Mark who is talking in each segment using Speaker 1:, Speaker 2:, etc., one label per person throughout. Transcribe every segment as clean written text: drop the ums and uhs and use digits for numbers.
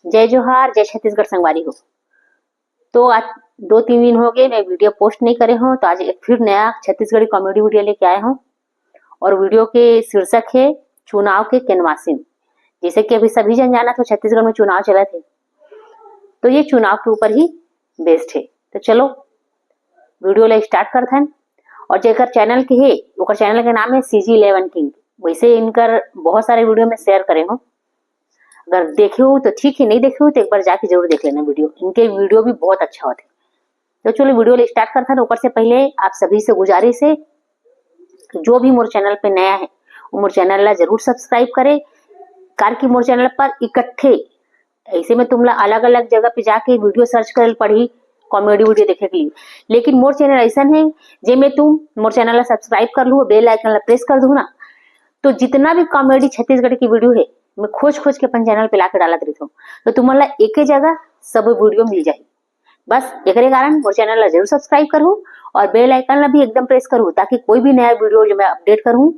Speaker 1: जय जोहार, जय छत्तीसगढ़ संगवारी हो। तो आज 2-3 दिन हो गए मैं वीडियो पोस्ट नहीं करे हूँ, तो आज एक फिर नया छत्तीसगढ़ी कॉमेडी वीडियो लेके आए हूँ और वीडियो के शीर्षक है चुनाव के कैनवासिंग। जैसे कि अभी सभी जन जाना तो छत्तीसगढ़ में चुनाव चला थे, तो ये चुनाव के ऊपर ही बेस्ड है। तो चलो वीडियो ला स्टार्ट करते हैं। और जेकर चैनल के है ओकर चैनल के नाम है CG11 किंग। वैसे इनकर बहुत सारे वीडियो में शेयर करे हूँ, अगर देखे हो तो ठीक है, नहीं देखे हो तो एक बार जाके जरूर देख लेना वीडियो। इनके वीडियो भी बहुत अच्छा होते। तो चलो वीडियो स्टार्ट करते हैं। ऊपर से पहले आप सभी से गुजारिश है कि जो भी मोर चैनल पे नया है वो मोर चैनल ला जरूर सब्सक्राइब करे। कार की मोर चैनल पर इकट्ठे ऐसे में तुमला अलग अलग जगह पे जाके वीडियो सर्च कर पड़ी कॉमेडी वीडियो देखे के लिए, लेकिन मोर चैनल ऐसा है जे में तुम मोर चैनल ला सब्सक्राइब कर लू, बेल आइकन ला प्रेस कर दू ना, तो जितना भी कॉमेडी छत्तीसगढ़ की वीडियो है मैं खोज के अपन चैनल पे लाके डालत रही हूँ, तो तुम्हारा एक ही जगह सब वीडियो मिल जाए। बस एक कारण मोर चैनल ला जरूर सब्सक्राइब करूँ और बेल आइकन ला भी एकदम प्रेस करूँ, ताकि कोई भी नया वीडियो जो मैं अपडेट करूँ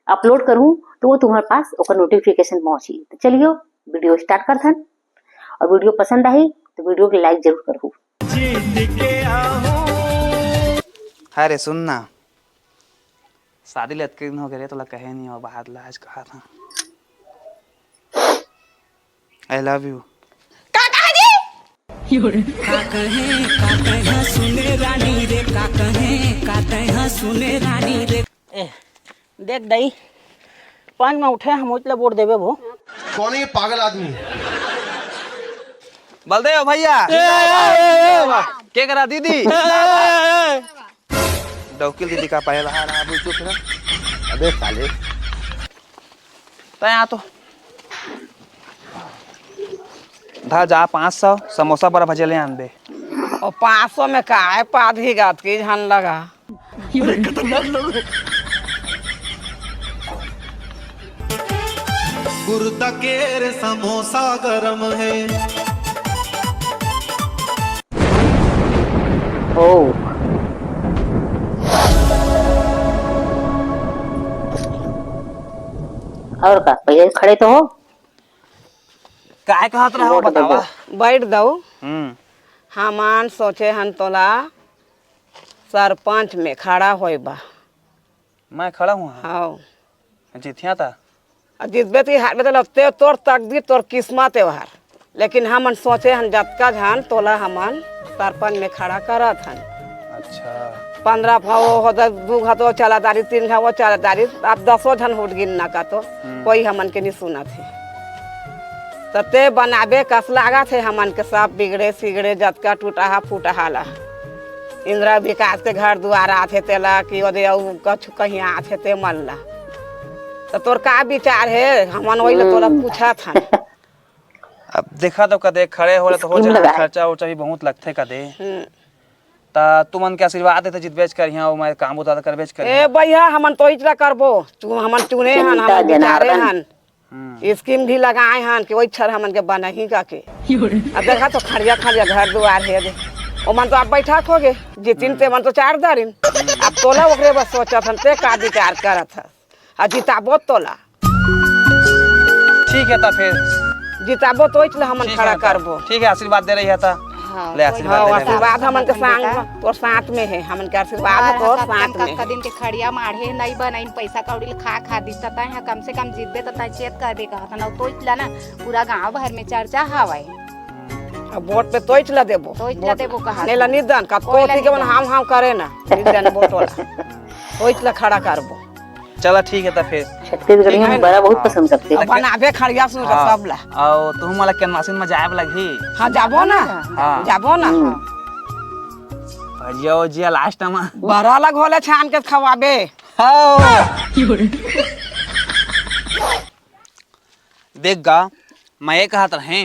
Speaker 1: अपलोड करूँ तो वो तुम्हारे पास ओकर नोटिफिकेशन पहुंची। तो चलिए वीडियो स्टार्ट करते हैं। और वीडियो पसंद आई तो वीडियो को लाइक जरूर करूँ।
Speaker 2: अरे सुनना, शादी ले दिन हो गए तो कहे नहीं और बाहर ला आज कहा था आई लव यू।
Speaker 3: का कहे सुने रानी रे, का कहे सुने रानी रे।
Speaker 4: देख दई 5 में उठे हम उतले वोट देवे वो
Speaker 5: कौन है ये पागल आदमी?
Speaker 2: बलदेव भैया क्या करा दीदी डौकिल दीदी का पहला हारा अभी चुप रहा।
Speaker 5: अबे साले
Speaker 2: तय तो धा जा 500 समोसा बड़ा भजे ले आन दे।
Speaker 4: और 500 में का है पाधी गात की झन लगा।
Speaker 5: गुर्दा केर समोसा गरम है।
Speaker 1: ओ और का पहले खड़े तो हो,
Speaker 2: काय कहत रहा
Speaker 1: वोट
Speaker 2: बतावा।
Speaker 4: बैठ दो।
Speaker 2: हम्म
Speaker 4: हमान सोचे हन तोला सरपंच में खड़ा होई बा।
Speaker 2: मैं खड़ा हूँ
Speaker 4: हाँ
Speaker 2: जीतिया था
Speaker 4: जितबे ती हार में तो लगते तोर तकदीर तोर किस्मत है हार, लेकिन हमन सोचे हन जतका झन तोला हमन सरपंच में खड़ा करत हन।
Speaker 2: अच्छा
Speaker 4: 15 भाव हो 2 घातो चला दारी 3 घाव चला दारी आप 10 जन होट गिनना का तो कोई हमन के नहीं सुना थे। तते बनाबे कस लागा थे हमन के सब बिगड़े सिगड़े जतका टूटा फूटा हाला। इंदिरा विकास के घर द्वार आथे तेला कि ओदे कछु कहीं आथे ते मल्ला। तो तोर का विचार है हमन वही ले तोरा पूछा था।
Speaker 2: अब देखा तो कदे खड़े हो तो हो जाए खर्चा उर्चा भी बहुत लगते कदे। ता तुमन के आशीर्वाद देते जित बेच कर यहाँ मैं काम उतार कर बेच कर
Speaker 4: ए भैया हमन तो इतना करबो तू हमन चुने हन हमन विचारे हन स्कीम भी लगाए हन कि वही छर हमन के बना ही का के। अब देखा तो खड़िया खड़िया घर द्वार है दे ओ मन तो आप बैठा खोगे जितिन ते मन तो 4 दारिन। अब तोला ओकरे बस सोचत हन ते का विचार करत है आ जिताबो तोला
Speaker 2: ठीक है ता फिर
Speaker 4: जिताबो तो इतला हमन
Speaker 2: ठीक
Speaker 4: खड़ा
Speaker 2: है ता।
Speaker 4: करबो।
Speaker 2: ठीक है आशीर्वाद दे रही है ता
Speaker 4: हाँ,
Speaker 2: ले आशीर्वाद
Speaker 4: हाँ,
Speaker 2: दे ले।
Speaker 4: आशीर्वाद हमन के संग तोर साथ में है, हमन के आशीर्वाद तोर साथ में है।
Speaker 6: दिन के खड़िया माढ़े नहीं बनाइन पैसा कौड़ी खा दिसता है कम से कम जितबे तता चेत कर दे कहत न तो इतला ना पूरा गांव भर में चर्चा हवाई।
Speaker 4: अब वोट पे तो इतला देबो
Speaker 6: कहा
Speaker 4: नेला निदान का कोती के मन हम करे ना निदान वोट वाला तो इतला खड़ा करबो।
Speaker 2: चला ठीक है ता फिर
Speaker 1: छत्तीसगढ़ी में बड़ा बहुत पसंद करते हैं।
Speaker 4: बनाबे खड़िया सुन के सब ला
Speaker 2: आओ तू मला कैनवासिन में जाए लगी।
Speaker 4: हां जाबो ना
Speaker 2: हाँ।
Speaker 4: जाबो ना
Speaker 2: भजिया जिया लास्ट में
Speaker 4: बड़ा लग होले छान के खवाबे।
Speaker 2: देख गा मैं ये कहा रहे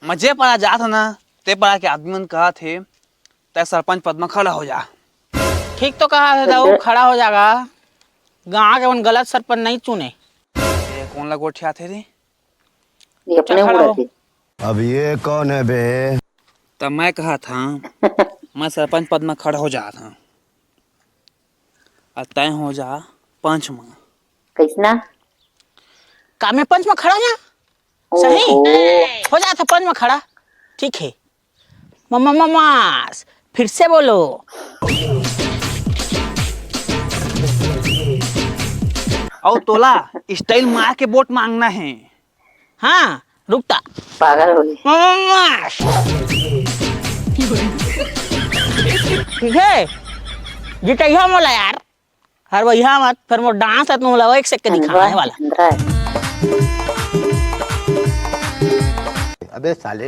Speaker 2: मजे पड़ा जात ना ते पड़ा के आदमी मन कहा थे ते सरपंच पद में खड़ा हो जा।
Speaker 7: ठीक तो कहा है दाऊ खड़ा हो जाएगा। गाँव के मन गलत सरपंच नहीं चुने।
Speaker 2: ये कौन ला गोठिया थे रे
Speaker 1: ये अपने
Speaker 7: खड़ा
Speaker 1: उड़ा
Speaker 7: हो।
Speaker 1: थे।
Speaker 5: अब ये कौन है बे?
Speaker 2: तब मैं कहा था मैं सरपंच पद में खड़ा हो जा था और तय हो जा पंच में।
Speaker 1: कैसना
Speaker 7: का में पंच में खड़ा जा सही
Speaker 1: ओहो।
Speaker 7: हो जाता सरपंच में खड़ा। ठीक है मम्मा मम्मास फिर से बोलो।
Speaker 2: और तोला स्टाइल मार के वोट मांगना है।
Speaker 7: हाँ रुकता
Speaker 1: पागल हो गई।
Speaker 7: मम्मास। ठीक है जितैया मोला यार हर भैया मत फिर मोर डांस है तो मोला एक सेक के दिखाने वाला।
Speaker 1: अंदर है।
Speaker 5: अबे साले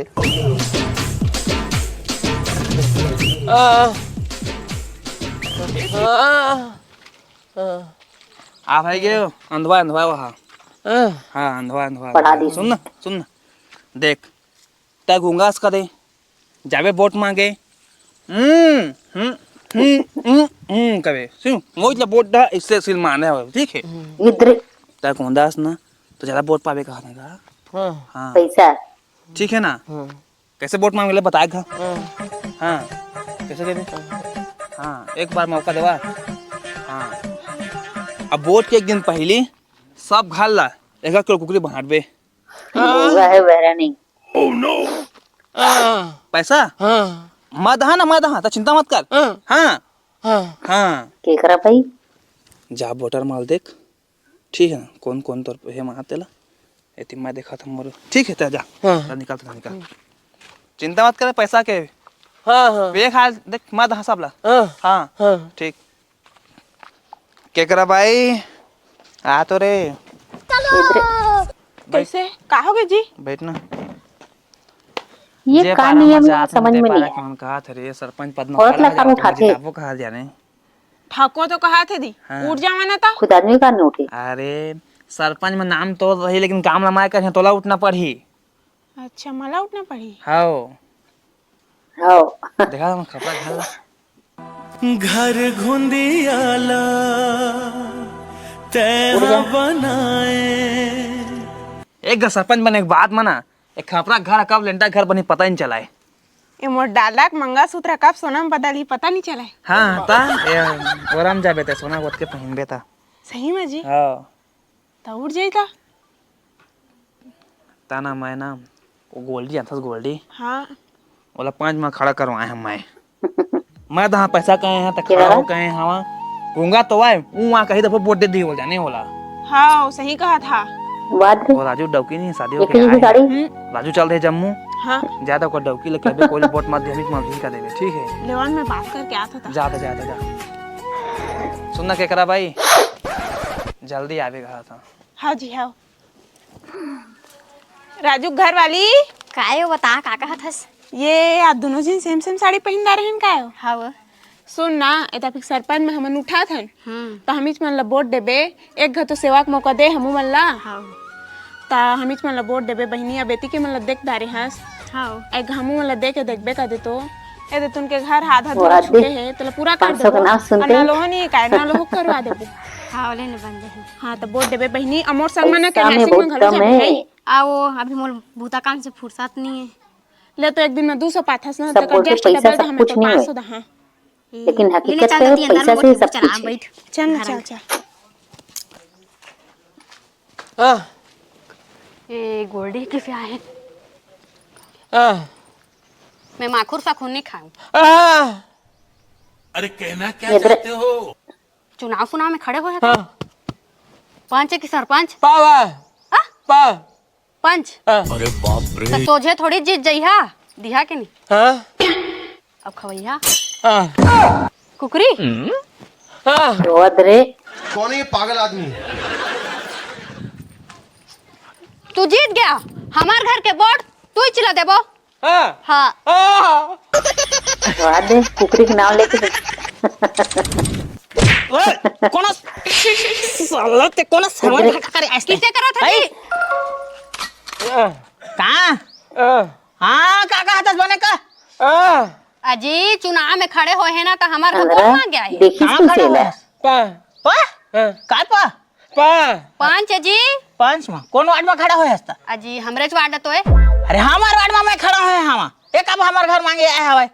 Speaker 2: आ भाई गए अंधवा अंधवा वहाँ। हाँ अंधवा अंधवा
Speaker 1: पढ़ा दी।
Speaker 2: सुन ना देख तय घूंगास का दे जावे वोट मांगे कवे सुन मोइला वोट दा इससे सिल मारने हो ठीक है।
Speaker 1: इधर
Speaker 2: तय घूंगास ना तो ज्यादा वोट पावे कहा का। हाँ
Speaker 1: पैसा
Speaker 2: ठीक है ना। कैसे वोट मांगे बताएगा। हाँ कैसे दे हाँ एक बार मौका देवा। हाँ अब वोट के एक दिन पहले सब घर ला एक किलो कुकरी बांटबे।
Speaker 1: होगा है बहरा नहीं।
Speaker 2: पैसा मत हाँ ना मत हाँ तो चिंता मत कर। हाँ हाँ
Speaker 1: के करा भाई
Speaker 2: जा वोटर माल देख ठीक है ना कौन कौन तौर पे है वहाँ तेला एती मैं देखा था मोर ठीक है जा निकाल तो निकाल चिंता मत करे पैसा के। देख हाल देख मत हाँ सब ला। हाँ ठीक क्या करा भाई आ तो रे
Speaker 4: कैसे का हो गए जी?
Speaker 2: बैठना
Speaker 1: ये का नियम है समझ में नहीं आया।
Speaker 2: कौन कहा था रे सरपंच पद में
Speaker 1: औरत
Speaker 2: खड़ा
Speaker 1: लड़का
Speaker 2: हो
Speaker 1: उठाते।
Speaker 2: जाओ, वो कहा जाने
Speaker 4: ठाको तो कहा थे दी
Speaker 2: हाँ।
Speaker 4: उठ जावा ना तो।
Speaker 1: खुद आदमी का नहीं उठे।
Speaker 2: अरे सरपंच में नाम तो रही लेकिन काम लमाए कर तोला उठना पड़ी।
Speaker 4: अच्छा मला उठना पड़ी।
Speaker 2: हाओ
Speaker 1: हाँ
Speaker 2: देखा था खपरा घाला
Speaker 3: घर घुंदियाला तेरा बनाए।
Speaker 2: एक घर सरपंच बने एक बात माना एक खपरा घर कब लेंटा घर बनी पता ही नहीं चला है।
Speaker 4: ये मोर डाला मंगलसूत्र कब सोना में बदली पता नहीं चला है।
Speaker 2: हाँ ता ये वरम जाबे ते सोना गोद के पहिनबे ता।
Speaker 4: सही में जी
Speaker 2: हां
Speaker 4: तो उठ जाएगा।
Speaker 2: ताना मैं ना वो गोल्डी आता गोल्डी
Speaker 4: हाँ
Speaker 2: बोला 5 में खड़ा करवाए हम मैं तो हाँ पैसा कहे हैं तो खड़ा हो कहे हवा गूंगा तो आए वहाँ कहीं दफा वोट दे दी हो जाने होला।
Speaker 4: हाँ सही कहा था।
Speaker 1: बाद
Speaker 2: वो राजू डौकी नहीं शादी हो
Speaker 1: एक ही
Speaker 2: गया
Speaker 1: गाड़ी
Speaker 2: राजू चल रहे जम्मू
Speaker 4: हाँ
Speaker 2: ज्यादा को डौकी लेके अबे कोई वोट मत दे मत भी का देवे ठीक है।
Speaker 4: लेवान में बात करके आता था।
Speaker 2: ज्यादा ज्यादा जा सुनना क्या करा भाई जल्दी आवे कहा था।
Speaker 4: हाँ जी हाँ राजू घर वाली
Speaker 6: काय बता का कहत हस।
Speaker 4: ये आप दोनों जन सेम सेम साड़ी पहन रहे हैं का
Speaker 6: हाँ
Speaker 4: सुन ना एता फिर सरपंच में हमन उठा थन तो हमीच मन ला वोट देबे एक घर तो सेवा के मौका दे हमू मन ला ता हमीच मन ला वोट देबे बहनी या बेटी के मन ला देख दारे हंस एक हमू मन ला दे के देखबे का दे तो ए दे तुनके घर आधा
Speaker 1: वो
Speaker 4: दूर
Speaker 1: आदमी
Speaker 4: छूटे है तो पूरा कर
Speaker 1: 500 का नाम सुनते
Speaker 4: ना लोहो नहीं काय ना लोहो करवा देबे।
Speaker 6: हाँ ले ने बन दे
Speaker 4: हां तो वोट देबे बहनी अमोर संग मन के
Speaker 1: पैसा में
Speaker 4: मैसिंग में
Speaker 1: बहुत
Speaker 4: घलो
Speaker 1: कम
Speaker 4: जाबे
Speaker 1: है।
Speaker 4: है।
Speaker 6: आओ अभी मोर बूता काम से फुर्सत नहीं है।
Speaker 4: ले तो एक दिन में 200 पाथस ना
Speaker 1: सब
Speaker 4: तो
Speaker 1: बोलते
Speaker 4: जस्ट
Speaker 1: पैसा
Speaker 4: डबल
Speaker 1: सब
Speaker 4: हमें
Speaker 1: कुछ
Speaker 4: तो
Speaker 1: नहीं है।
Speaker 4: 500 दा हां
Speaker 1: लेकिन हकीकत
Speaker 6: चल
Speaker 1: है
Speaker 6: जल्दी अंदर
Speaker 1: पैसा
Speaker 6: में
Speaker 1: से
Speaker 6: वोट
Speaker 1: सब
Speaker 6: चला
Speaker 1: कुछ है।
Speaker 4: चल
Speaker 6: बैठ।
Speaker 4: ना चल चल
Speaker 6: ए गोल्डी के क्या है मैं माखुर साखुर नहीं खाऊं।
Speaker 3: अरे कहना क्या
Speaker 1: इधर
Speaker 3: चाहते हो?
Speaker 6: चुनाव सुनाव में खड़े हुए हैं पंच की सरपंच पंच
Speaker 3: अरे बाप रे।
Speaker 6: तो सोझे थोड़ी जीत जइहा दिहा के नहीं अब खवैया कुकरी
Speaker 1: रोवत रे
Speaker 5: कौन है ये पागल आदमी?
Speaker 6: तू जीत गया हमार घर के वोट तू ही चिल्ला देबो। हाँ
Speaker 1: रोवा दे कुकरी के नाम लेके
Speaker 7: कोना साला ते कोना समझ करे ऐसे
Speaker 6: किसे करा था जी
Speaker 7: कहाँ हाँ का कहता बने का
Speaker 6: अजी चुनाव में खड़े हुए हैं ना तो हमार घर
Speaker 1: अंदर
Speaker 6: वोट मांग गया है
Speaker 1: देखी
Speaker 7: कहाँ
Speaker 1: सुन
Speaker 7: खड़ा
Speaker 1: से
Speaker 7: है का पा
Speaker 6: पंच जी
Speaker 7: पंच में कौन वार्ड में खड़ा हो हस्ता
Speaker 6: अजी हमरे वार्ड तो है
Speaker 7: अरे हमार वार्ड में मैं खड़ा है हम एक अब हमार घर मांगे आए हवे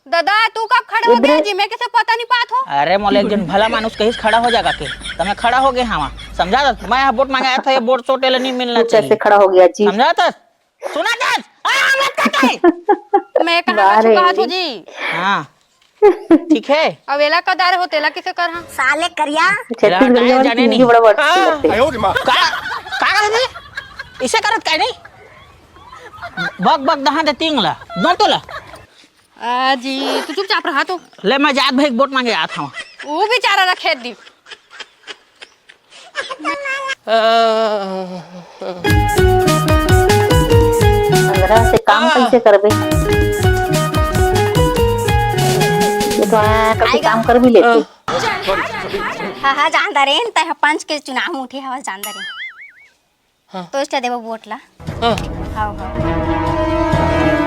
Speaker 6: दादा तू कब खड़े हो गया जी? मैं कैसे पता नहीं पात हो।
Speaker 7: अरे मोले एक जन भला मानुस कहीं खड़ा हो जाएगा के तमें खड़ा हो गए हाँ समझा था मैं यहाँ वोट मांगे आया था ये वोट सोटेले नहीं मिलना
Speaker 1: तू कैसे
Speaker 7: चाहिए
Speaker 1: खड़ा हो गया जी?
Speaker 7: समझा था सुना था मत काटे
Speaker 6: मैं कहाँ चुका हूँ जी?
Speaker 7: हाँ ठीक है
Speaker 6: अवेला कदार हो तेला किसे कर हाँ
Speaker 8: साले करिया
Speaker 1: छत्तीसगढ़ी वाली
Speaker 7: जाने
Speaker 1: हिंदी
Speaker 7: नहीं।
Speaker 1: बड़ा वर्ड लगते।
Speaker 7: का करत इसे करत काय नहीं बग बग दहा दे तिंगला दो तोला
Speaker 6: जी तू चुपचाप रहा तो।
Speaker 7: ले मैं जात भाई वोट मांगे आया था
Speaker 6: वो बेचारा रखे दी।
Speaker 1: अंगरा से काम कैसे करबे? ये तो आया कभी काम कर भी लेती।
Speaker 8: हाँ हाँ जानता रे तय पंच के चुनाव में उठे हवा जानता रे तो इसलिए देवो वोट ला। हाँ हाँ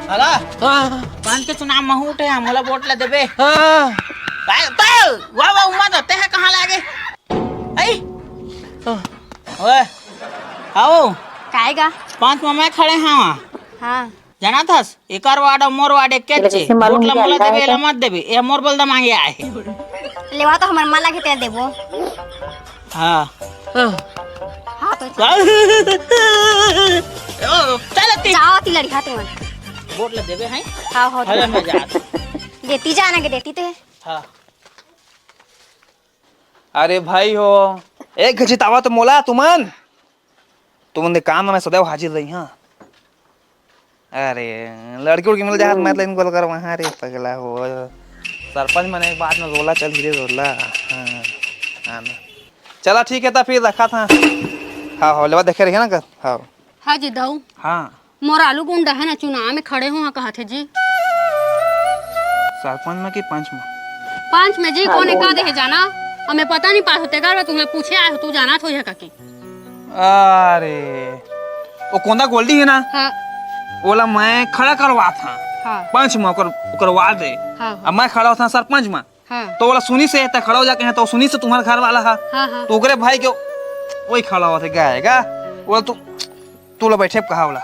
Speaker 7: हला पांच के चुनाव महू उठे हम मोला वोट ला देबे हां वाह वाह उम्मा दते है कहां लागे आई ओए आओ
Speaker 8: काएगा
Speaker 7: पांच में मैं खड़े हैं वहां
Speaker 8: हाँ
Speaker 7: जाना थस एकर वार्ड और मोर वार्ड एक
Speaker 1: लेकिन
Speaker 7: के
Speaker 1: इससे मालूम
Speaker 7: वोट ला
Speaker 1: क्या
Speaker 7: मोला
Speaker 1: होता है
Speaker 7: देबे
Speaker 1: क्या?
Speaker 7: ला मत देबे ए मोर बोलदा मांगे आए
Speaker 8: लेवा तो हमार माला के ते देबो।
Speaker 7: हां
Speaker 8: हाँ तो
Speaker 7: चल ती
Speaker 8: जाओ ती लड़ी खाते मन
Speaker 7: वोट ला देबे हैं
Speaker 8: हाँ हो
Speaker 7: अरे मैं जा
Speaker 8: देती जाना के देती तो है।
Speaker 7: हां
Speaker 2: अरे भाई हो एक जितावा तो मोला तुमने काम में सदैव हाजिर रही हाँ। अरे लड़की उड़की मिल जाए मैं लाइन कॉल कर वहाँ रे पगला हो सरपंच मैंने एक बात में रोला चल धीरे रोला हाँ ना चला ठीक है तो फिर रखा था। हाँ हो लेवा देखे रहिए ना कर हाँ
Speaker 6: हाँ जी दाऊ
Speaker 2: हाँ
Speaker 6: मोर आलू गुंडा है ना चुनाव में खड़े हुआ कहा थे जी।
Speaker 2: सरपंच में कि पंच में?
Speaker 6: पांच में जी कौन का दे जाना हमें पता नहीं पास होते कर तुम्हें पूछे आए हो तू जाना थो का की।
Speaker 2: अरे वो कोंदा गोल्डी है ना
Speaker 6: हाँ
Speaker 2: ओला मैं खड़ा करवा था
Speaker 6: हाँ
Speaker 2: पंच में करवा दे।
Speaker 6: हाँ
Speaker 2: अब मैं खड़ा था सरपंच में
Speaker 6: हाँ
Speaker 2: तो बोला सुनी से है खड़ा हो जाके है तो सुनी से तुम्हारे घर वाला है
Speaker 6: हाँ हाँ
Speaker 2: तो ओकरे भाई के वही खड़ा हुआ थे गाएगा बोला तू लोग बैठे कहा बोला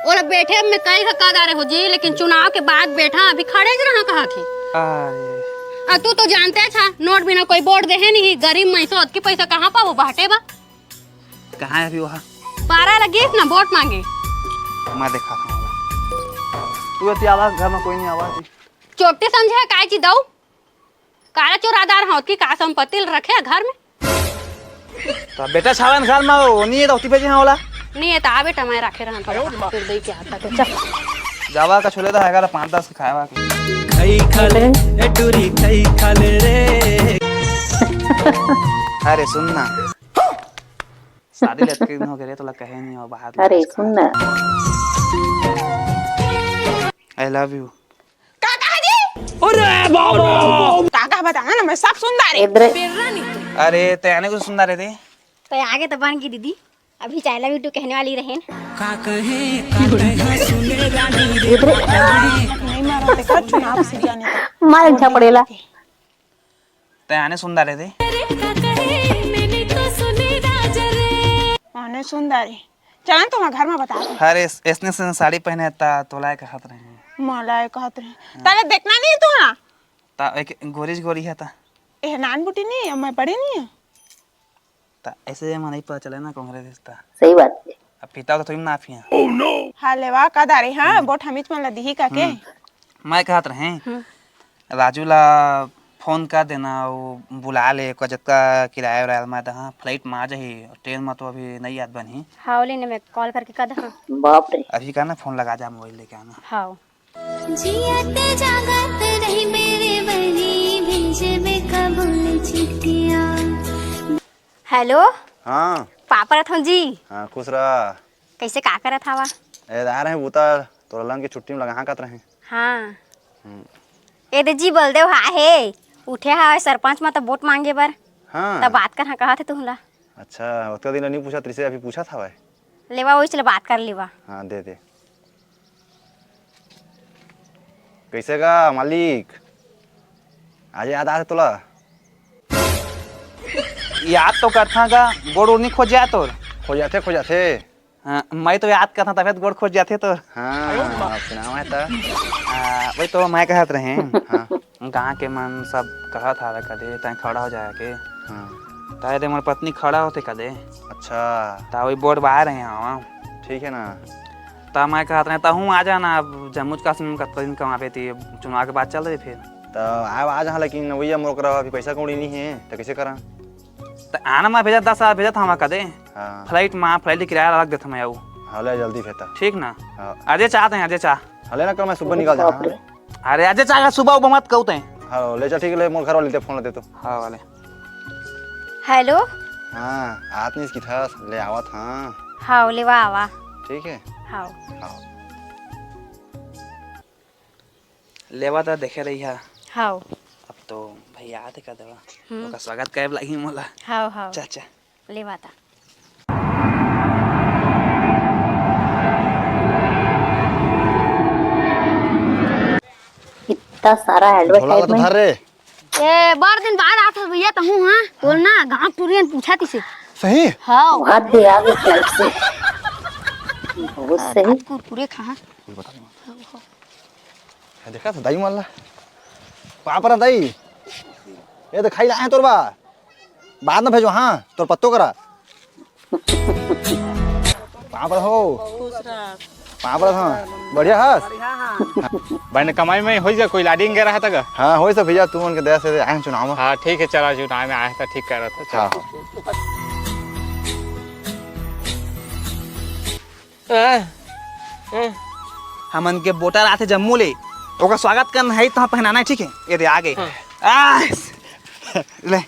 Speaker 6: और बैठे में कई हकादार हो जी लेकिन चुनाव के बाद बैठा अभी खड़े ज रहा कहा थी।
Speaker 2: अरे
Speaker 6: तू तो जानते था नोट बिना कोई वोट दे है नहीं गरीब महिसोत की पैसा कहाँ पा वो बाटे बा
Speaker 2: कहाँ है अभी वहाँ?
Speaker 6: पारा लगी ना वोट मांगे
Speaker 2: मैं देखा था तू अति आवाज घर में कोई नहीं आवाज
Speaker 6: चोटी समझे काय चीज दऊ काला चोरादार होत की का संपत्ति रखे घर में
Speaker 2: तो बेटा छावन घर में वो नहीं है तो उठी पे जहाँ होला
Speaker 6: नहीं है ता बेटा मैं रखे रहा फिर दई के आता के चल
Speaker 2: जावा का छोले तो हैगा 5-10 खाया
Speaker 3: खई खले ए टूरी खई खले रे
Speaker 2: अरे सुनना शादी लटके दिन हो गए तो लग कहे नहीं हो बाहर
Speaker 1: अरे सुन ना
Speaker 2: आई लव यू
Speaker 7: काका बताना ना मैं सब सुन रहा
Speaker 1: इधर
Speaker 2: अरे तैयार कुछ सुन रहे थे
Speaker 8: तो आगे तो बन की दीदी अभी चाय लव यू टू कहने वाली रहे ना।
Speaker 3: का कहे का सुने रानी रे
Speaker 7: नहीं मारा देखा चुनाव से जाने का
Speaker 1: मार अच्छा पड़ेला।
Speaker 2: तैयार सुन रहे थे
Speaker 7: माने सुंदरी चलन तुम घर में बता दे
Speaker 2: अरे इसने से साड़ी पहने था तो लाए का खतरे हैं
Speaker 7: मलाई कहत रहे ताले देखना नहीं तू ना
Speaker 2: ता एक गोरी है ता
Speaker 7: ए नान बुटी नहीं है मैं बड़ी नहीं है
Speaker 2: ता ऐसे मैं नहीं पता चला ना कांग्रेस रिश्ता
Speaker 1: सही बात है।
Speaker 2: अब पिता तो तुम ना फिया
Speaker 7: हां लेवा का दारी हां बोट हमिच में लदी ही का के
Speaker 2: मैं कहत रहे राजू ला फोन कर देना वो बुला ले को जत्ता किराया उराया में हाँ फ्लाइट में आ जाही ट्रेन में तो अभी नहीं याद बनी
Speaker 8: हाँ लेने में कॉल करके कद हाँ
Speaker 1: बाप रे
Speaker 2: अभी का ना फोन लगा जा मोबाइल लेके आना
Speaker 8: हाँ
Speaker 9: जियत जागत रही मेरे बनी भेजे में कबूल चिट्ठिया।
Speaker 8: हेलो
Speaker 5: हाँ
Speaker 8: पापा रथ जी
Speaker 5: हाँ खुश रहा
Speaker 8: कैसे का करत हवा
Speaker 5: ए आ रहे बूता तोरा लन के छुट्टी में लगा हाँ कत रहे
Speaker 8: हाँ ए दे जी बोल दे हाँ है उठे हा सरपंच में तो वोट मांगे बर
Speaker 5: हाँ
Speaker 8: तब बात कर हाँ कहा थे तुमला
Speaker 5: अच्छा उतना दिन नहीं पूछा त्रिसे अभी पूछा था भाई
Speaker 8: लेवा वही चले बात कर लेवा
Speaker 5: हाँ दे दे कैसे का मालिक आज याद आ तुला
Speaker 2: याद तो करता का गोड़ उड़ नहीं खोज जाए तो
Speaker 5: खो जाते
Speaker 2: हाँ, मैं तो याद करता तबियत गोड़ खोज जाते तो
Speaker 5: हाँ सुनावा है तो
Speaker 2: वही तो मैं कहत रहे
Speaker 5: हाँ
Speaker 2: गाँव के मन सब कहत हवे कदे तय खड़ा हो जाए के
Speaker 5: हाँ
Speaker 2: ताए दे मोर पत्नी खड़ा होते कदे
Speaker 5: अच्छा
Speaker 2: ता वही बोर्ड बाहर रहे हैं
Speaker 5: ठीक है ना।
Speaker 2: ता मैं कहत रहे ता हूँ आ जाना अब जम्मू कश्मीर कत दिन कमा पे थी चुनाव के बाद चल रही फिर
Speaker 5: तो आज हाँ लेकिन वही मोर करा अभी पैसा कौड़ी नहीं है तो कैसे करा।
Speaker 2: तो आना मैं भेजा 10,000 भेजा था हम कदे
Speaker 5: हाँ
Speaker 2: फ्लाइट किराया रख देता मैं आऊ
Speaker 5: हले जल्दी भेता।
Speaker 2: ठीक ना
Speaker 5: हाँ
Speaker 2: अजय चाहते हैं अजय चाह
Speaker 5: हले ना कल मैं सुबह निकल जाऊँ।
Speaker 2: अरे अजय चाह सुबह उबह मत कहते हैं।
Speaker 5: हाँ ले जा ठीक है मोर घर वाले फोन ले तो।
Speaker 2: हाँ वाले
Speaker 8: हेलो
Speaker 5: हाँ आत नहीं इसकी था ले आवत हाँ
Speaker 8: हाँ लेवा आवा
Speaker 5: ठीक है।
Speaker 8: हाँ
Speaker 5: हाँ
Speaker 2: लेवा तो देखे रही है
Speaker 8: हाँ
Speaker 2: अब तो भैया आते का देवा ओका स्वागत करे लगी मोला
Speaker 8: हाँ हाँ
Speaker 2: चाचा
Speaker 8: लेवा था
Speaker 1: इतना सारा
Speaker 5: भोला का तो
Speaker 1: एडवर्टाइजमेंट
Speaker 5: धर रे
Speaker 8: ए बार दिन बाद आता भैया तो हूँ हाँ बोल ना गाँव टूरियन पूछा थी से
Speaker 5: सही।
Speaker 8: हाँ
Speaker 1: हाथ दे आगे फ्लाइट से बहुत सही।
Speaker 8: कुरकुरे खा
Speaker 5: देखा था दाई माल्ला पाप रहा दाई ये तो खाई लाए तोर बा बाद में भेजो हाँ तोर पत्तो करा पाप रहो पाप रहा हाँ बढ़िया हस
Speaker 10: भाई ने कमाई में हो जा कोई लाडिंग रहा था का।
Speaker 5: हाँ हो सब भैया तू उनके दया से आए चुनाव में।
Speaker 10: हाँ ठीक है चला चुनाव में आया था ठीक कर रहा था।
Speaker 2: हमन के वोटर आते जम्मू ले ओका स्वागत करना है तो पहनाना है ठीक है ये दे आगे ले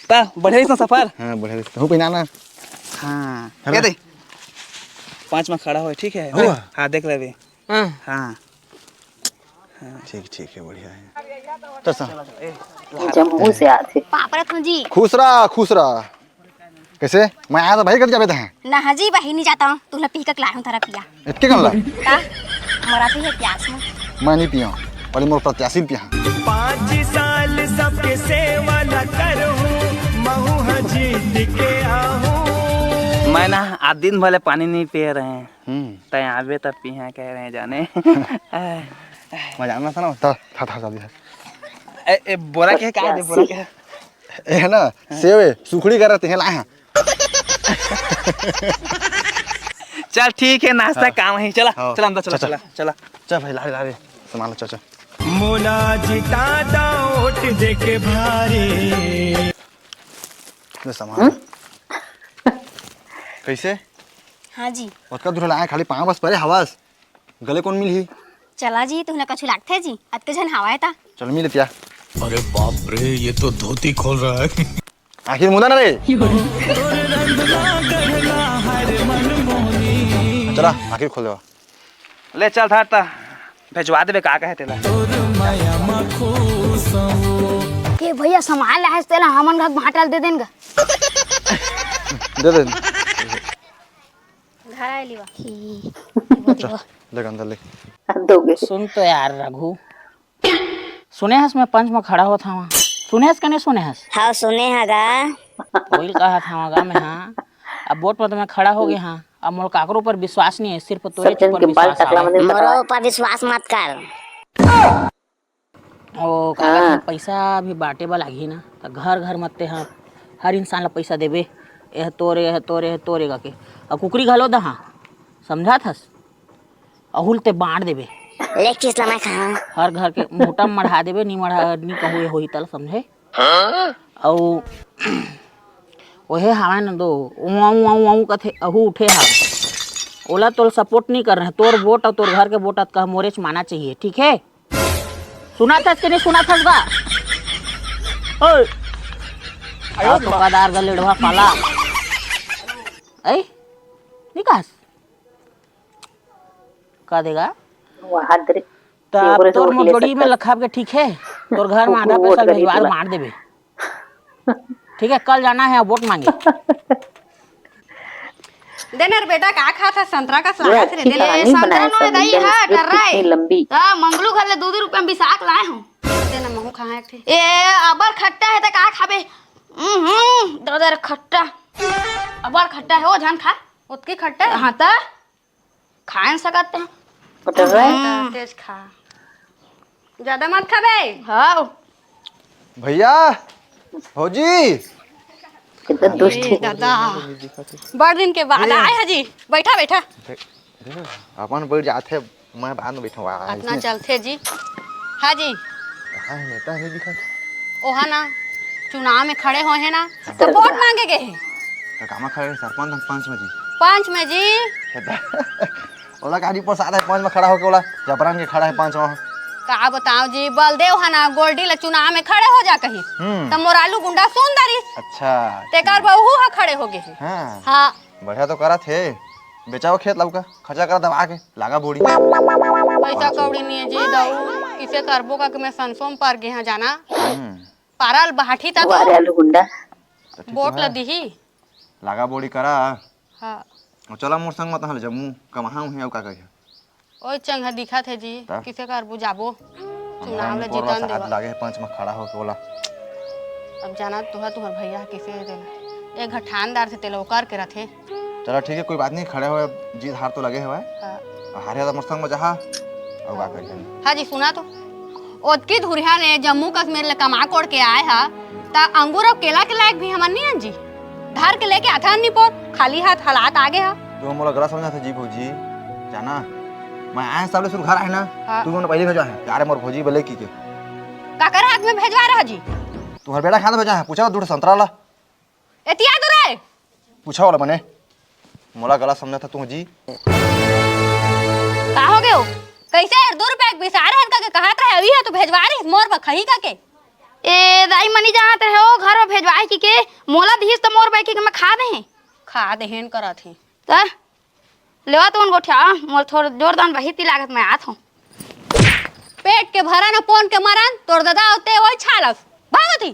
Speaker 2: ता बढ़िया इतना सफर
Speaker 5: हाँ बढ़िया तू पहनाना।
Speaker 2: हाँ ये दे 5 में खड़ा हो ठीक है हाँ देख ले हाँ
Speaker 5: ठीक ठीक है बढ़िया है तो
Speaker 1: जम्मू से आते
Speaker 8: पापा तुम जी
Speaker 5: खुश रहा कैसे मैं आया था भाई कर जाबे था
Speaker 8: ना जी भाई नहीं जाता हूँ तुला पी कर लाया हूँ तारा पिया
Speaker 5: इतने कम ला
Speaker 8: का मराठी है प्यास में
Speaker 5: मैं नहीं पिया पहले मोर प्रत्याशी पिया
Speaker 3: 5 साल सबके सेवा न करूं महू जीत के आहूं।
Speaker 2: मैं ना आज दिन भले पानी नहीं पिए रहे हैं तय आवे तब पिया कह रहे हैं जाने
Speaker 5: मैं जानना था ना था जल्दी
Speaker 2: ए बोरा के का दे बोरा के
Speaker 5: ए है ना सेवे सुखड़ी कर रहे हैं लाए हैं।
Speaker 2: चल ठीक है नाश्ता काम है चला
Speaker 5: हाँ।
Speaker 2: चला अंदर चला
Speaker 5: चल,
Speaker 2: चला चला
Speaker 5: चल भाई ला रे संभाल चाचा
Speaker 3: मोला जिता दाओट दे के भारे
Speaker 5: ले संभाल कैसे
Speaker 8: हाँ जी
Speaker 5: उसका दूर लाए खाली पाँव बस परे हवास गले कौन मिली
Speaker 8: चला जी तुहने कछु लागते जी अत के जन हवा था
Speaker 5: चल मिल पिया
Speaker 3: अरे बाप रे ये तो धोती खोल रहा है।
Speaker 5: आखिर मुदा ना रे चला आखिर खोल दो
Speaker 2: ले चल था भेजवा देबे का कहे तेला
Speaker 8: के भैया सामान लाए तेला हमन घर भाटल दे देंगे
Speaker 5: दे
Speaker 8: घर आए लिवा
Speaker 5: ले अंदर ले
Speaker 1: दोगे
Speaker 7: सुन तो यार रघु सुने हस मैं पंच में खड़ा हुआ था वहाँ सुने हस नहीं सुने हस
Speaker 8: हाँ सुने हगा
Speaker 7: वही कहा था वहाँ में हाँ अब वोट पर तो मैं खड़ा हो गया हाँ अब मोर काकरो पर विश्वास नहीं है सिर्फ तोरे
Speaker 1: सज्जन
Speaker 7: पर
Speaker 1: के बाल
Speaker 7: विश्वास
Speaker 1: टकला
Speaker 7: है
Speaker 1: मंदिर
Speaker 8: मरो पर विश्वास मत कर
Speaker 7: ओ काका पैसा भी बांटे वाला लागी ना तो घर घर मत हाँ हर इंसान ला पैसा देबे यह तोरे गा के और कुकरी घलो दहा समझा थस अहुल ते बांट देबे
Speaker 8: ले किस लमा खा
Speaker 7: हर घर के मोटा मढ़ा देबे नी कहू होई तल समझे औ ओहे हवा न दो ऊ कथे अहू उठे हा ओला तोर सपोर्ट नहीं कर रहे तोर वोट और तोर घर के वोट कह मोरे माना चाहिए ठीक है सुना था कि नहीं सुना था बा ओए आयो दुकानदार गलेड़वा पाला ऐ निकास का देगा
Speaker 1: वहां दे
Speaker 7: तोर मोटड़ी में लखाब के ठीक है तोर घर में आधा पैसा भिजवा मार देबे ठीक है कल जाना है वोट मांगे
Speaker 6: देनर बेटा का खा था संतरा का स्वागत रे दे संतरा नो दई है कर रहा है
Speaker 1: लंबी
Speaker 6: हां मंगलू घर ले 2 रुपया में बिसाक लाए हूं देना महू खा है ए अबर खट्टा है त का खाबे दर खट्टा अबर खट्टा है ओ जान खा
Speaker 8: उतके खट्टा हाँ ता खा न सकते हैं
Speaker 1: पटल रहा है
Speaker 8: तेज खा ज्यादा मत खाबे हाँ
Speaker 5: भैया भौजी
Speaker 1: कितना दुष्ट है
Speaker 8: दादा बड़ दिन के बाद आए हैं जी बैठा बैठा
Speaker 5: अपन बैठ जाते मैं बाद में बैठूंगा
Speaker 8: अपना चलते जी हाँ जी
Speaker 5: हाँ नेता नहीं दिखा
Speaker 8: ओहा ना चुनाव में खड़े हुए हैं ना तो वोट मांगे गए हैं
Speaker 5: कामा खड़े सरपंच हम पंच में जी
Speaker 8: पांच में जी
Speaker 5: ओला गाड़ी पर सादा पंच में खड़ा होके ओला जबरन के खड़ा है पंच में
Speaker 8: का बताओ जी बलदेव है ना गोल्डी ला चुनाव में खड़े हो जा कहीं तो मोरालू गुंडा सुंदरी
Speaker 5: अच्छा
Speaker 8: तेकर बहू है खड़े हो गए
Speaker 5: हाँ
Speaker 8: हाँ
Speaker 5: बढ़िया तो करा थे बेचाओ खेत लौका खर्चा करा दबा के लागा बोड़ी
Speaker 8: पैसा कौड़ी नहीं है जी दऊ किसे करबो का कि मैं संसोम पर गए हैं जाना पारल बाठी तक
Speaker 1: वारे आलू गुंडा
Speaker 8: वोट ला दीही
Speaker 5: लागा बोड़ी करा
Speaker 8: हाँ
Speaker 5: और चला मोर संग मत हल जम्मू कमाहा हूं है का कहिया
Speaker 8: ओए चंगा दिखा थे जी किसे करबो जाबो चुनाव ला जीतन देवा
Speaker 5: लागे पंच में खड़ा होके बोला
Speaker 8: अब जाना तुहर भैया किसे देला एक घठानदार से तेलो कर के रथे
Speaker 5: चलो ठीक है कोई बात नहीं खड़े हुए जीत हार तो लगे हुए
Speaker 8: हाँ
Speaker 5: हारे तो मोर संग में जहा और का कहिया
Speaker 8: हाँ जी सुना तो ओतकी धुरिया ने जम्मू कश्मीर ले कमा कोड़ के आए हा ता अंगूर और केला के लायक भी हमन नहीं जी धार के लेके आता नहीं पोर खाली हाथ हालात आगे हा
Speaker 5: तो मोला गला समझा था जी भौजी जाना मैं आए साले सुर घर आए ना तू ने पहले भेजा है यार मोर भौजी बोले की के
Speaker 8: काकर हाथ में भेजवा रहा जी
Speaker 5: तुम्हारा बेटा खाना भेजा है पूछा दूर संतरा ला
Speaker 8: एतिया तो रे
Speaker 5: पूछा वाला मने मोला गला समझा था तू जी
Speaker 8: का हो गयो कैसे 2 रुपए बिसार है का के कहत रहे अभी है तो भेजवा रही मोर बखही का के ए दाई मनी जात रहे हो घर में भेजवाए की के मोला दीस तो मोर बैठी के मैं खा देहन करत ही त लेवा तो उन गोठिया मोर थोड़ा जोरदार बहिती लागत मैं आत हूं पेट के भरा न पोन के मरन तोर दादा होते ओई छालस भागती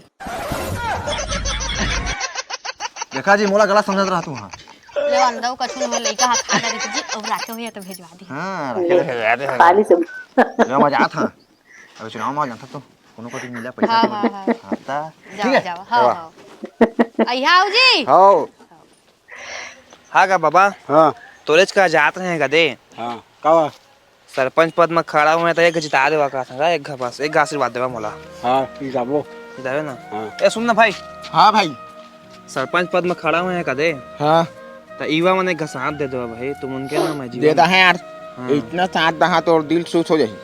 Speaker 5: देखा जी मोला गला समझत रहा तू हां
Speaker 8: लेवा न दऊ कछु में लइका हाथ खा दे जी अब राखे हुए तो भेजवा दी
Speaker 5: हां रखे दे
Speaker 1: खाली सब
Speaker 5: ले मजा था अब चुनाव में जानता तो कोनो को मिला पैसा हां ता ठीक है
Speaker 8: जाओ हां आइया जी
Speaker 5: हां
Speaker 2: हाँ का बाबा
Speaker 10: हाँ
Speaker 2: तोरेज का जात रहे गदे
Speaker 10: हाँ कावा
Speaker 2: सरपंच पद में खड़ा हुए तो एक जिता देवा का था एक घर पास एक आशीर्वाद देवा मोला
Speaker 10: हाँ ठीक जाबो
Speaker 2: जितावे ना
Speaker 10: हाँ।
Speaker 2: ए सुन ना भाई
Speaker 5: हां भाई
Speaker 2: सरपंच पद में खड़ा हुए हैं कदे
Speaker 10: हाँ
Speaker 2: तो ईवा मने घसात दे दो भाई तुम उनके नाम है
Speaker 10: देता है यार
Speaker 2: हाँ।
Speaker 10: इतना साथ दहा तो दिल खुश हो जाही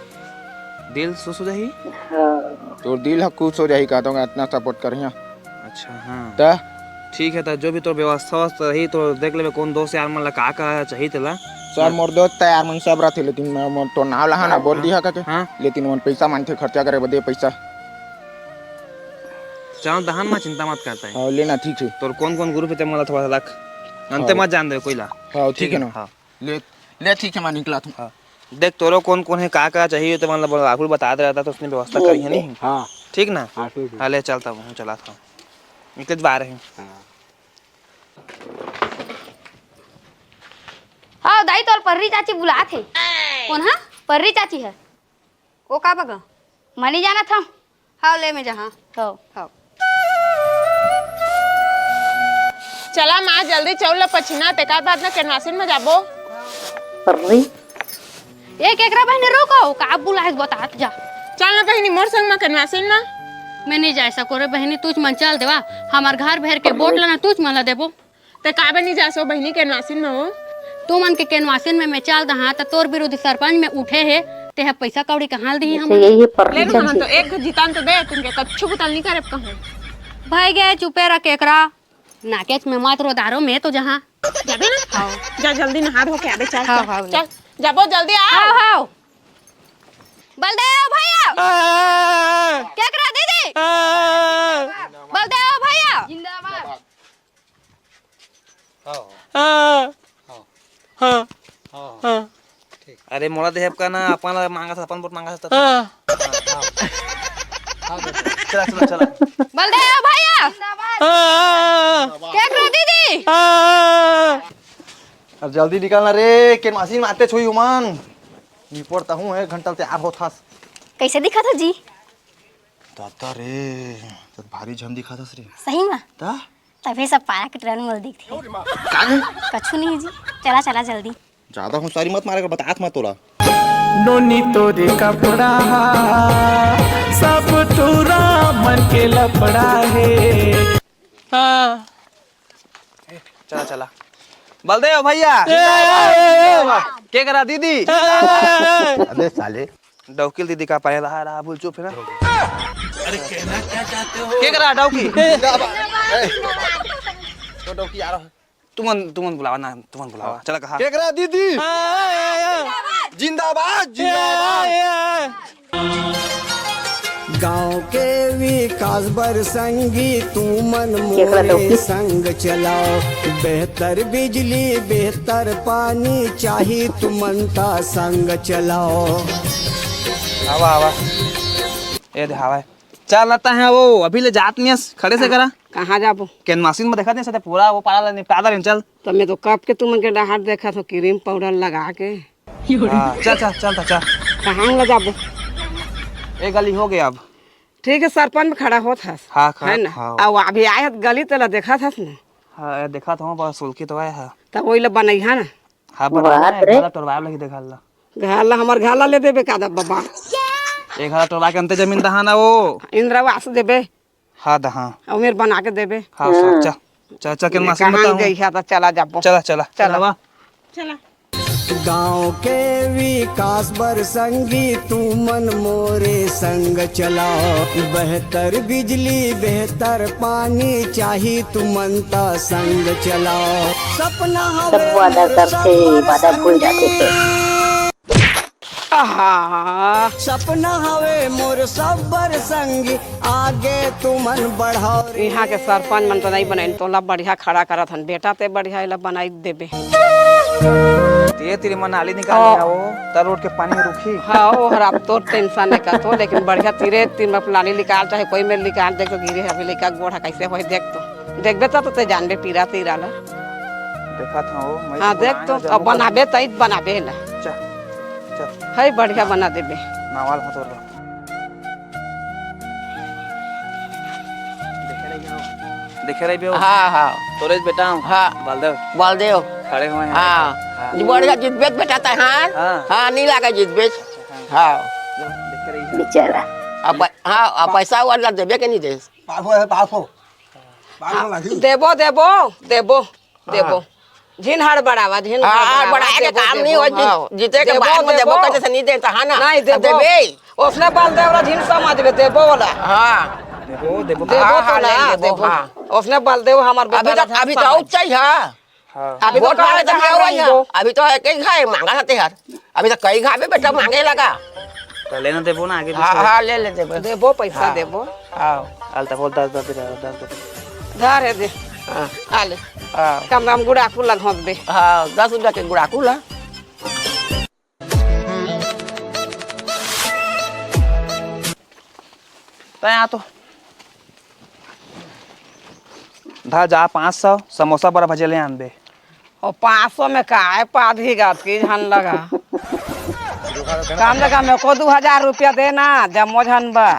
Speaker 2: दिल सुसु दही
Speaker 10: तो दिल खुश हो जाही कहता हूँ इतना सपोर्ट करिया
Speaker 2: अच्छा हाँ
Speaker 10: तो
Speaker 2: ठीक है तो जो भी तो व्यवस्था रही तो देख ले कौन दोस्त यार मन का चाहिए तेला
Speaker 10: सर मोर दोस्त तैयार मन सब रहते लेकिन मैं तो नाव लहा ना बोल दिया का
Speaker 2: हाँ
Speaker 10: लेकिन मन पैसा मानते खर्चा करे बदे पैसा
Speaker 2: चाहो दहन में चिंता मत करता है
Speaker 10: हाँ लेना ठीक है
Speaker 2: तो कौन कौन ग्रुप है मतलब थोड़ा सा रख अंते मत जान दे कोईला
Speaker 10: हाँ ठीक है ना
Speaker 2: हाँ
Speaker 10: ले ठीक है मैं निकला तू
Speaker 2: हाँ देख तोरो कौन कौन है का चाहिए तो मतलब आखिर बता दे रहा था तो उसने व्यवस्था करी है नहीं
Speaker 10: हाँ
Speaker 2: ठीक ना
Speaker 10: हाँ ठीक है
Speaker 2: हाँ ले चलता हूँ चला था निकल बाहर है
Speaker 8: हाँ दाई तोर पर्री चाची बुला थे कौन है पर्री चाची है वो का बगा मनी जाना था हाँ ले में जहाँ हाँ
Speaker 11: चला माँ जल्दी चौला पछिना तेका बाद ना कैनवासिन में जाबो
Speaker 1: पर्री
Speaker 8: एक एकरा बहने रोको का बुला है बता जा
Speaker 11: चल ना बहनी मोर संग में कैनवासिन में
Speaker 8: मैं नहीं जा सको रे बहनी तुझ मन चल देवा हमार घर भर के बोट लेना तुझ मन ला देबो
Speaker 11: ते काबे नहीं जा सो बहनी कैनवासिन में हो
Speaker 8: तू मन के कैनवासिन में मैं चल दहा त तोर विरोधी सरपंच में उठे है ते है पैसा कौड़ी कहां दी हम
Speaker 1: यही है
Speaker 11: ले
Speaker 1: पर्री
Speaker 11: नु हम तो एक जीतान तो दे तुमके कच्छु बुतल नहीं करे कहूं
Speaker 8: भाई गए चुपे रख एकरा नाकेच में मत रो दारो में तो जहां
Speaker 11: जाबे ना हां जा जल्दी नहा धो के आबे चल
Speaker 8: हाँ, हाँ,
Speaker 11: चल जाबो जल्दी आ
Speaker 8: हां हां बलदेव भैया क्या करा दीदी बलदेव भैया जिंदाबाद
Speaker 2: अरे मोला देहब का ना अपन मांगा था अपन वोट मांगा था चला चला चला
Speaker 8: बलदेव भैया क्या करा दीदी
Speaker 5: अब जल्दी निकलना रे के मशीन में आते छुई उमन निपड़ता हूँ 1 घंटा तैयार होता
Speaker 8: कैसे दिखा था जी
Speaker 5: दादा रे तो भारी झम दिखा था रे
Speaker 8: सही में
Speaker 5: ता
Speaker 8: तभी सब पारा के ट्रेन में दिखती कछु नहीं जी। चला चला जल्दी।
Speaker 5: ज्यादा होशियारी मत मारेगा, बता मत तोरा।
Speaker 3: नोनी तोरे कपड़ा सब टूरा मन के लपड़ा है। हाँ
Speaker 2: चला चला बलदेव भैया क्या करा दीदी?
Speaker 5: अबे साले
Speaker 2: डौकील दीदी का पहला रहा भूल चुप है ना। अरे कहना क्या चाहते हो? क्या करा डौकी? तो डौकी आ रहा है। तुमन बुलावा ना, तुमन बुलावा। चला कहा
Speaker 5: क्या करा दीदी? जिंदाबाद जिंदाबाद।
Speaker 3: गांव के विकास बर संगी तू मन मोरे संग चलाओ। बेहतर बिजली बेहतर पानी चाहिए तू मनता संग चलाओ।
Speaker 2: हवा हवा ये दे हवा चल रहता है वो अभी ले जात नहीं खड़े से करा।
Speaker 4: कहाँ जाबो?
Speaker 2: केन मशीन में देखा नहीं पूरा वो पाला निपटा दे चल।
Speaker 4: तो मैं तो कब के तुम के डहार देखा तो क्रीम पाउडर लगा के।
Speaker 2: चल चल चल चल
Speaker 4: कहाँ ले जाबो?
Speaker 2: एक गली हो गया अब।
Speaker 4: ठीक है सरपंच में खड़ा होता है।
Speaker 2: हाँ
Speaker 4: है ना? अब अभी आया गली तेला देखा था ना।
Speaker 2: हाँ देखा था बड़ा सुल्की तो आया है।
Speaker 4: तब वही ला बनई है ना।
Speaker 2: हाँ बना टोरवा लगी देखा ला।
Speaker 4: घाला हमार घाला ले देबे का बाबा।
Speaker 2: एक घाला टोरवा के अंते जमीन दहा ना वो
Speaker 4: इंद्रावास देबे।
Speaker 2: हाँ दहा
Speaker 4: और मेरे बना के देबे।
Speaker 2: हाँ चल चल चल के मशीन
Speaker 4: कहाँ गई है तो चला जाबो।
Speaker 2: चला चला
Speaker 4: चला चला।
Speaker 3: गांव के विकास बर संगी तू मन मोरे संग चलाओ। बेहतर बिजली बेहतर पानी चाहिए तू मनता संग चलाओ। सपना
Speaker 1: सब वादा करते वादा भूल जाते थे।
Speaker 3: सपना हवे मोर सबर संगी आगे तू मन बढ़ाओ।
Speaker 4: यहाँ के सरपंच मन तो नहीं बनाई तोला बढ़िया खड़ा करत हन बेटा ते बढ़िया इला बनाई देबे।
Speaker 2: ये तेरी मन नाली निकाल वो तर रोड के पानी में रुकी।
Speaker 4: हाँ वो हराब तो टेंशन नहीं कर तो लेकिन बढ़िया तीरे तीन में नाली निकाल चाहे कोई में निकाल देख तो गिरे अभी लेका गोड़ा कैसे होई देख तो देखबे तो ते जानबे पीरा तीरा ला
Speaker 2: देखा था वो।
Speaker 4: हाँ देख तो अब बनाबे तई बनाबे ला।
Speaker 2: चल चल
Speaker 4: है बढ़िया बना देबे।
Speaker 2: नावाल हाथ और देखे रही बेओ।
Speaker 7: हाँ हाँ
Speaker 2: तोरेज बेटा
Speaker 7: हाँ
Speaker 2: बलदेव
Speaker 7: बलदेव
Speaker 2: खड़े हुए हैं।
Speaker 7: हाँ बढ़िया जीत बेच बेटा था। हाँ हाँ नहीं लगा जीत बेच। हाँ
Speaker 1: बेचारा
Speaker 7: अब हाँ अब पैसा वाला देबे के नहीं दे।
Speaker 4: देबो देबो देबो देबो झिन हड़ बढ़ावा झिन
Speaker 7: हाँ बढ़ाया के काम नहीं हो जीते के बाद में देबो कैसे नहीं देता है ना।
Speaker 4: नहीं देबे उसने बलदेव वाला झिन समझ में देबो वाला।
Speaker 7: हाँ
Speaker 2: देबो देबो
Speaker 4: देबो तो ना देबो उसने बलदेव हमार
Speaker 7: अभी तो आउट चाहिए। अभी तो खाए तो खाओ अभी तो एक ही खाए मांगा खाते यार। अभी तो कई खावे बेटा मांगे लगा
Speaker 2: तो लेना देबो ना आगे।
Speaker 7: हाँ हाँ ले ले देबो
Speaker 4: देबो पैसा देबो।
Speaker 7: हाँ
Speaker 2: अलता बोल 10
Speaker 4: धर है दे।
Speaker 7: हाँ
Speaker 4: आ ले
Speaker 7: हाँ
Speaker 4: कम दाम गुड़ाकू लग होत दे।
Speaker 7: हाँ 10 रुपया के गुड़ाकू ला।
Speaker 2: यहाँ तो धा जा 500 समोसा बड़ा भजे ले आन दे।
Speaker 4: और 500 में का है पाधी गात की झन लगा काम लगा मेरे को 2000 रुपया देना जमो झन बा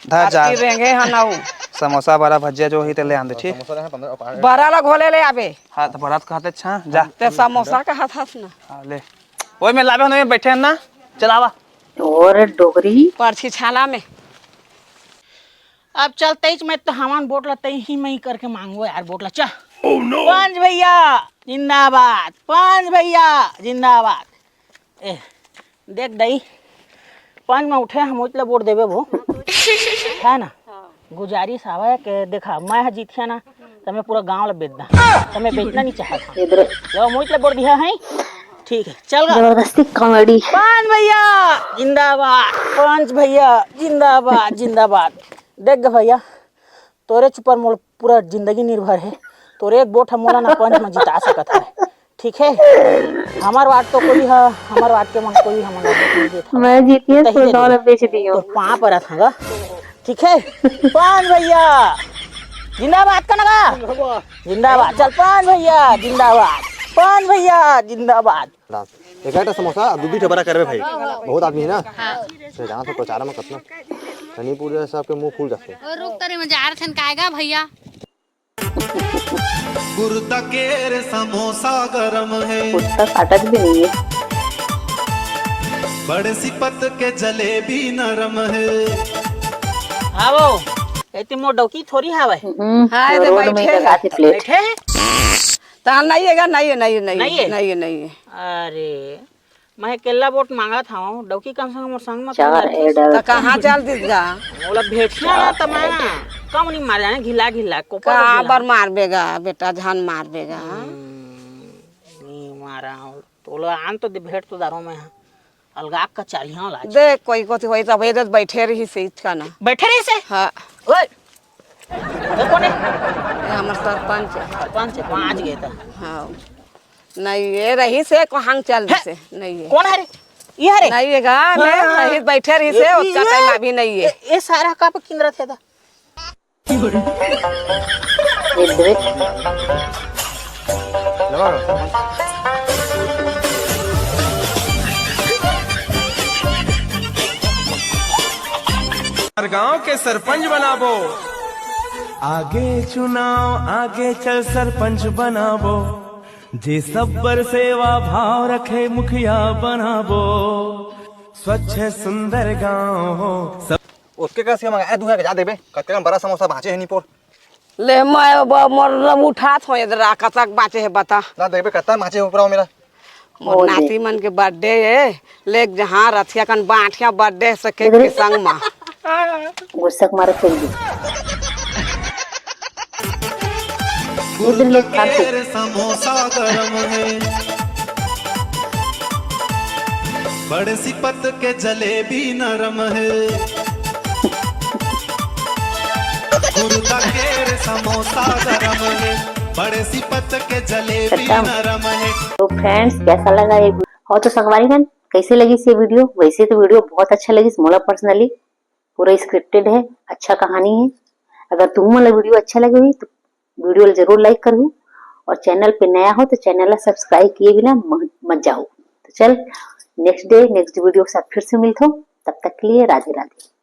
Speaker 2: धा जा
Speaker 4: रेंगे हनाऊ
Speaker 2: समोसा बड़ा भजिया जो ही ते ले आन दे ठीक।
Speaker 4: बड़ा लोग होले ले आबे।
Speaker 2: हाँ तो बड़ा खाते छा जा
Speaker 4: ते समोसा का हाथ हाथ ना।
Speaker 2: हाँ ले ओए में लावे होने में बैठे हैं ना चलावा
Speaker 1: और डोगरी
Speaker 4: पर्ची छाला में।
Speaker 7: अब चलते ही मैं तो हमान बोट लते ही मैं ही करके मांगो यार बोट ला चल। पंच भैया जिंदाबाद पंच भैया जिंदाबाद। ए देख दई पंच में उठे हम उतला वोट देवे वो है ना। गुजारिश आवा के देखा मैं जीतिया ना तो मैं पूरा गांव ला बेच दा तो मैं बेचना नहीं चाहता लो मुझे वोट दिया है ठीक है चल
Speaker 1: जबरदस्ती कॉमेडी।
Speaker 7: पंच भैया जिंदाबाद पंच भैया जिंदाबाद जिंदाबाद। देख ग भैया तोरे चुपर मोल पूरा जिंदगी निर्भर है। तोरे एक वोट हम ना पंच में जिता सकत है ठीक है। हमार वार्ड तो कोई है हमार वार्ड के मन कोई हमारा वोट नहीं देता।
Speaker 1: मैं जीती है तो डॉलर बेच दी
Speaker 7: तो वहाँ पर था ठीक है। पंच भैया जिंदाबाद का लगा जिंदाबाद चल पंच भैया जिंदाबाद पंच भैया जिंदाबाद।
Speaker 5: एक समोसा दूधी ठबरा करबे भाई बहुत आदमी है ना। जहाँ तो प्रचार में कतना शनिपुर सबके मुंह फूल जाते।
Speaker 8: रुक तरे में जा रहे थे काएगा भैया।
Speaker 12: गुर्दा केर समोसा गरम है,
Speaker 1: उसका काटत भी नहीं है।
Speaker 12: बड़े सिपत के जलेबी नरम है।
Speaker 7: आवो एती मोर डौकी थोड़ी हावे।
Speaker 4: हाय रे
Speaker 1: रोड में लगा के प्लेट।
Speaker 7: बैठे
Speaker 4: ता नहीं है नहीं है नहीं है
Speaker 7: नहीं है?
Speaker 4: नहीं है नहीं है।
Speaker 7: अरे मैं केला बोट मांगा था डौकी कम संग मोर संग मत
Speaker 1: चार ऐड
Speaker 4: तो कहाँ चल दिसगा?
Speaker 7: मोला भेटना ना तमाना कम नहीं मार जाने घिला घिला को
Speaker 4: का बार मार बेगा बेटा जान मार बेगा।
Speaker 7: नहीं मारा तोला आन तो भेट तो दारो में अलगाप का चारियां लाज
Speaker 4: देख कोई कोती होई तब इधर बैठे रही से इसका ना
Speaker 7: बैठे रही से।
Speaker 4: हाँ
Speaker 7: ओए ये कौन है?
Speaker 4: हमार सरपंच है।
Speaker 7: सरपंच है वहाँ आज गए था।
Speaker 4: हाँ नहीं ये रही से कहाँ चल से नहीं है।
Speaker 7: कौन है रे? ये है रे?
Speaker 4: नहीं है गा नहीं बैठे रही से उसका टाइम अभी नहीं है।
Speaker 7: ये सारा का पे किंद्रा थे था।
Speaker 12: गांव के सरपंच बनाबो, आगे चुनाव आगे चल सरपंच बनाबो, जे सब्बर सेवा भाव रखे मुखिया बनाबो, स्वच्छ सुंदर गांव हो सब।
Speaker 5: उसके कैसे मंगाए दूंगा जा देबे कतका बड़ा समोसा भाचे है नीपोर
Speaker 4: ले मैं मतलब उठा थो इधर कतक बाचे है बता
Speaker 5: ना देबे कतका भाचे ऊपर मेरा
Speaker 4: मोर नाती मन के बर्थडे है ले जहाँ रथिया कन बाठिया बर्थडे सके के संग मा
Speaker 1: गुस्सा मारे फेंक दी।
Speaker 12: गुर्दा समोसा गरम है, बड़े सिपत के जलेबी नरम है। गुर्दा केर समोसा गरम है, बड़े सिपत के जलेबी नरम है।
Speaker 1: तो फ्रेंड्स कैसा लगा ये और तो संगवारी बहन कैसे लगी ये वीडियो? वैसे तो वीडियो बहुत अच्छा लगी मोला पर्सनली, पूरा स्क्रिप्टेड है, अच्छा कहानी है। अगर तुम्हें वीडियो अच्छा लगे हुई तो वीडियो जरूर लाइक करो और चैनल पे नया हो तो चैनल सब्सक्राइब किए बिना मत जाओ। तो चल नेक्स्ट डे नेक्स्ट वीडियो के साथ फिर से मिलते हो, तब तक के लिए राधे राधे।